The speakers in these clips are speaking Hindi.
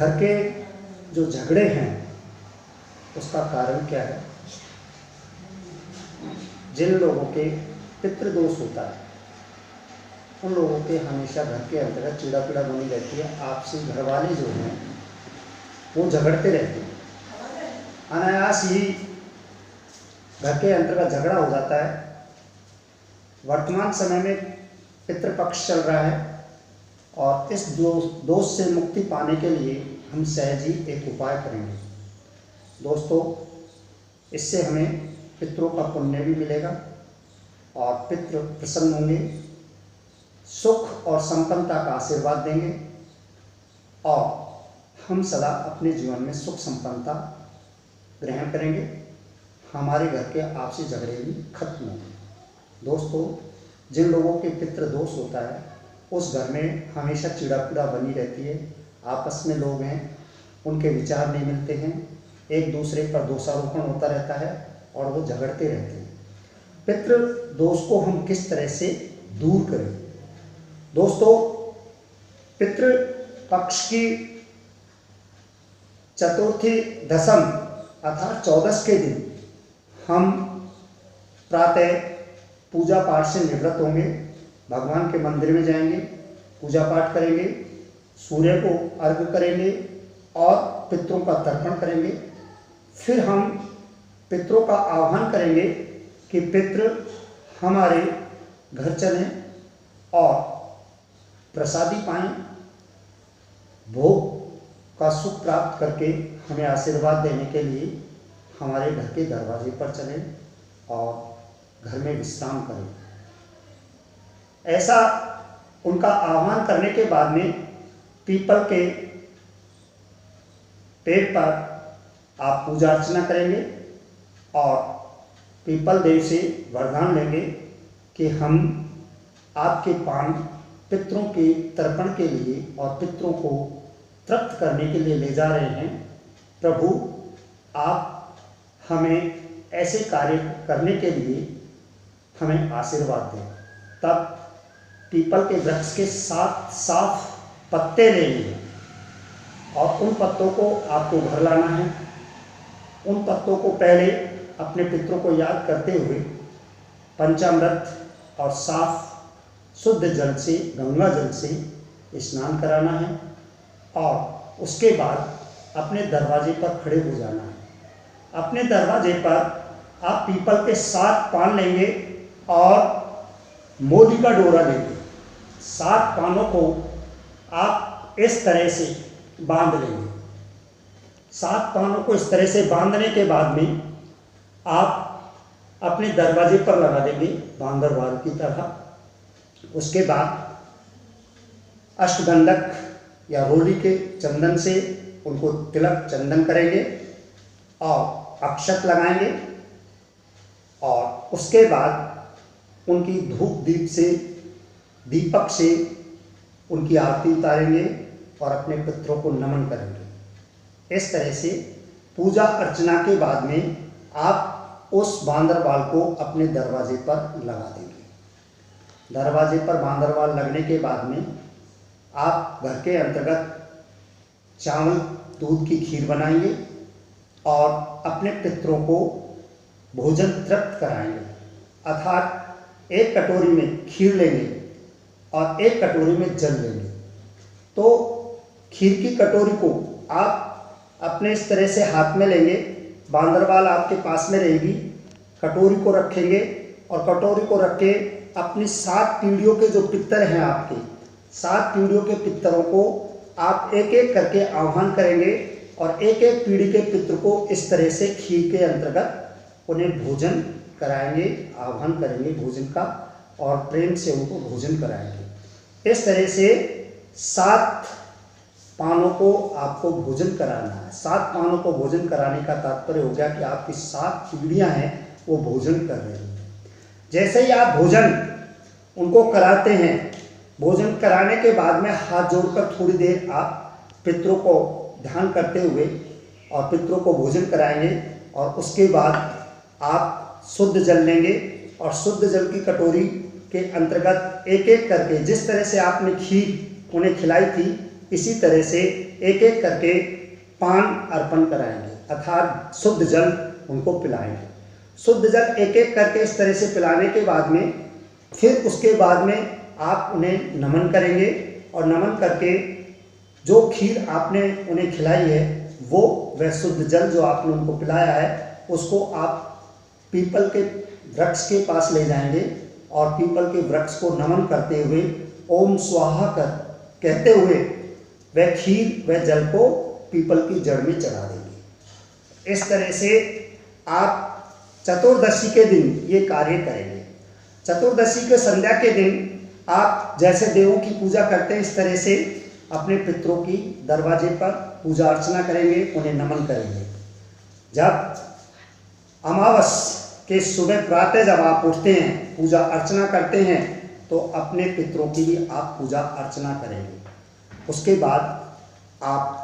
घर के जो झगड़े हैं उसका कारण क्या है? जिन लोगों के पितृदोष होता है उन लोगों के हमेशा घर के अंतर्गत चीड़ा पीड़ा बनी रहती है। आपसी घरवाले जो हैं वो झगड़ते रहते हैं, अनायास ही घर के अंतर्गत झगड़ा हो जाता है। वर्तमान समय में पितृपक्ष चल रहा है और इस दोष से मुक्ति पाने के लिए हम सहज ही एक उपाय करेंगे। दोस्तों, इससे हमें पितरों का पुण्य भी मिलेगा और पितृ प्रसन्न होंगे, सुख और संपन्नता का आशीर्वाद देंगे और हम सदा अपने जीवन में सुख संपन्नता ग्रहण करेंगे। हमारे घर के आपसी झगड़े भी खत्म होंगे। दोस्तों, जिन लोगों के पितृ दोष होता है उस घर में हमेशा चिड़ा पीड़ा बनी रहती है। आपस में लोग हैं, उनके विचार नहीं मिलते हैं, एक दूसरे पर दोषारोपण होता रहता है और वो झगड़ते रहते हैं। पितृ दोष को हम किस तरह से दूर करें? दोस्तों, पितृ पक्ष की चतुर्थी, दशम अर्थात 14 के दिन हम प्रातः पूजा पाठ से निवृत्त होंगे, भगवान के मंदिर में जाएंगे, पूजा पाठ करेंगे, सूर्य को अर्घ्य करेंगे और पितरों का तर्पण करेंगे। फिर हम पितरों का आह्वान करेंगे कि पितृ हमारे घर चलें और प्रसादी पाएं, भोग का सुख प्राप्त करके हमें आशीर्वाद देने के लिए हमारे घर के दरवाजे पर चलें और घर में विश्राम करें। ऐसा उनका आह्वान करने के बाद में पीपल के पेड़ पर आप पूजा अर्चना करेंगे और पीपल देव से वरदान लेंगे कि हम आपके पान पितरों के तर्पण के लिए और पितरों को तृप्त करने के लिए ले जा रहे हैं। प्रभु, आप हमें ऐसे कार्य करने के लिए हमें आशीर्वाद दें। तब पीपल के वृक्ष के 7 साफ पत्ते लेंगे और उन पत्तों को आपको घर लाना है। उन पत्तों को पहले अपने पितरों को याद करते हुए पंचामृत और साफ शुद्ध जल से, गंगा जल से स्नान कराना है और उसके बाद अपने दरवाजे पर खड़े हो जाना है। अपने दरवाजे पर आप पीपल के 7 पान लेंगे और मोली का डोरा लेंगे। 7 पानों को आप इस तरह से बांध लेंगे। 7 पानों को इस तरह से बांधने के बाद में आप अपने दरवाजे पर लगा देंगे बांदरवाल की तरह। उसके बाद अष्टगंधक या रोली के चंदन से उनको तिलक चंदन करेंगे और अक्षत लगाएंगे और उसके बाद उनकी धूप दीप से, दीपक से उनकी आरती उतारेंगे और अपने पितरों को नमन करेंगे। इस तरह से पूजा अर्चना के बाद में आप उस बांदरवाल को अपने दरवाजे पर लगा देंगे। दरवाजे पर बांदरवाल लगने के बाद में आप घर के अंतर्गत चावल दूध की खीर बनाएंगे और अपने पितरों को भोजन तृप्त कराएंगे। अर्थात एक कटोरी में खीर लेंगे और एक कटोरी में जल लेंगे। तो खीर की कटोरी को आप अपने इस तरह से हाथ में लेंगे, बांदरवाल आपके पास में रहेगी, कटोरी को रखेंगे और कटोरी को रख के अपनी 7 पीढ़ियों के जो पितर हैं, आपके 7 पीढ़ियों के पितरों को आप एक एक करके आह्वान करेंगे और एक एक पीढ़ी के पितर को इस तरह से खीर के अंतर्गत उन्हें भोजन कराएंगे, आह्वान करेंगे भोजन का और प्रेम से उनको भोजन कराएंगे। इस तरह से 7 पानों को आपको भोजन कराना है। 7 पानों को भोजन कराने का तात्पर्य हो गया कि आपकी 7 पीढ़ियां हैं वो भोजन कर रही हैं। जैसे ही आप भोजन उनको कराते हैं, भोजन कराने के बाद में हाथ जोड़कर थोड़ी देर आप पितरों को ध्यान करते हुए और पितरों को भोजन कराएंगे और उसके बाद आप शुद्ध जल लेंगे और शुद्ध जल की कटोरी के अंतर्गत एक एक करके जिस तरह से आपने खीर उन्हें खिलाई थी इसी तरह से एक एक करके पान अर्पण कराएंगे, अर्थात शुद्ध जल उनको पिलाएंगे। शुद्ध जल एक एक करके इस तरह से पिलाने के बाद में फिर उसके बाद में आप उन्हें नमन करेंगे और नमन करके जो खीर आपने उन्हें खिलाई है वो वह शुद्ध जल जो आपने उनको पिलाया है उसको आप पीपल के वृक्ष के पास ले जाएंगे और पीपल के वृक्ष को नमन करते हुए ओम स्वाहा कहते हुए वह खीर वह जल को पीपल की जड़ में चढ़ा देंगे। इस तरह से आप चतुर्दशी के दिन ये कार्य करेंगे। चतुर्दशी के संध्या के दिन आप जैसे देवों की पूजा करते हैं इस तरह से अपने पितरों की दरवाजे पर पूजा अर्चना करेंगे, उन्हें नमन करेंगे। जब अमावस के सुबह प्रातः जब आप उठते हैं पूजा अर्चना करते हैं तो अपने पितरों की भी आप पूजा अर्चना करेंगे। उसके बाद आप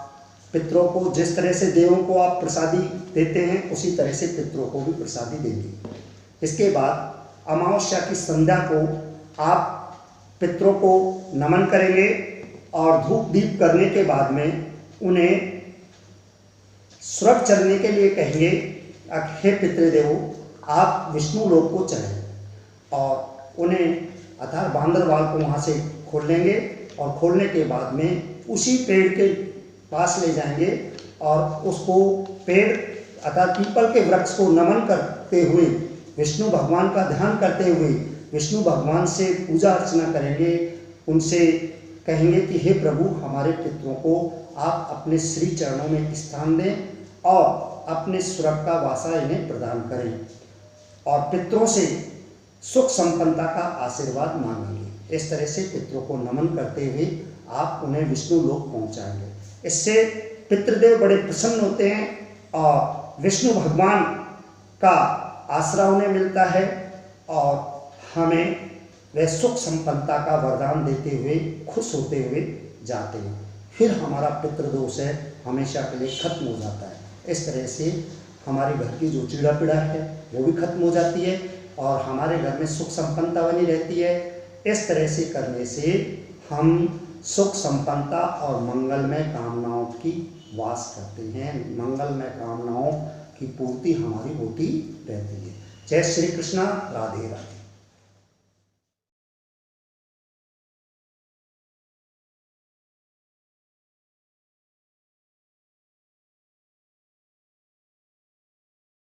पितरों को जिस तरह से देवों को आप प्रसादी देते हैं उसी तरह से पितरों को भी प्रसादी देंगे। इसके बाद अमावस्या की संध्या को आप पितरों को नमन करेंगे और धूप दीप करने के बाद में उन्हें स्वर्ग चलने के लिए कहेंगे। हे पितृदेवों, आप विष्णु लोक को चलें और उन्हें अर्थात बांदरवाल को वहाँ से खोल लेंगे और खोलने के बाद में उसी पेड़ के पास ले जाएंगे और उसको पेड़ अर्थात पीपल के वृक्ष को नमन करते हुए विष्णु भगवान का ध्यान करते हुए विष्णु भगवान से पूजा अर्चना करेंगे। उनसे कहेंगे कि हे प्रभु, हमारे पितरों को आप अपने श्री चरणों में स्थान दें और अपने स्वर्ग का वासा इन्हें प्रदान करें और पितरों से सुख संपन्नता का आशीर्वाद मांगेंगे। इस तरह से पितरों को नमन करते हुए आप उन्हें विष्णु लोक पहुंचाएंगे। इससे पितृदेव बड़े प्रसन्न होते हैं और विष्णु भगवान का आसरा उन्हें मिलता है और हमें वह सुख संपन्नता का वरदान देते हुए खुश होते हुए जाते हैं। फिर हमारा पितृदोष है हमेशा के लिए खत्म हो जाता है। इस तरह से हमारे घर की जो चीड़ा पीड़ा है वो भी खत्म हो जाती है और हमारे घर में सुख संपन्नता बनी रहती है। इस तरह से करने से हम सुख संपन्नता और मंगलमय कामनाओं की वास करते हैं, मंगलमय कामनाओं की पूर्ति हमारी होती रहती है। जय श्री कृष्णा, राधे राधे।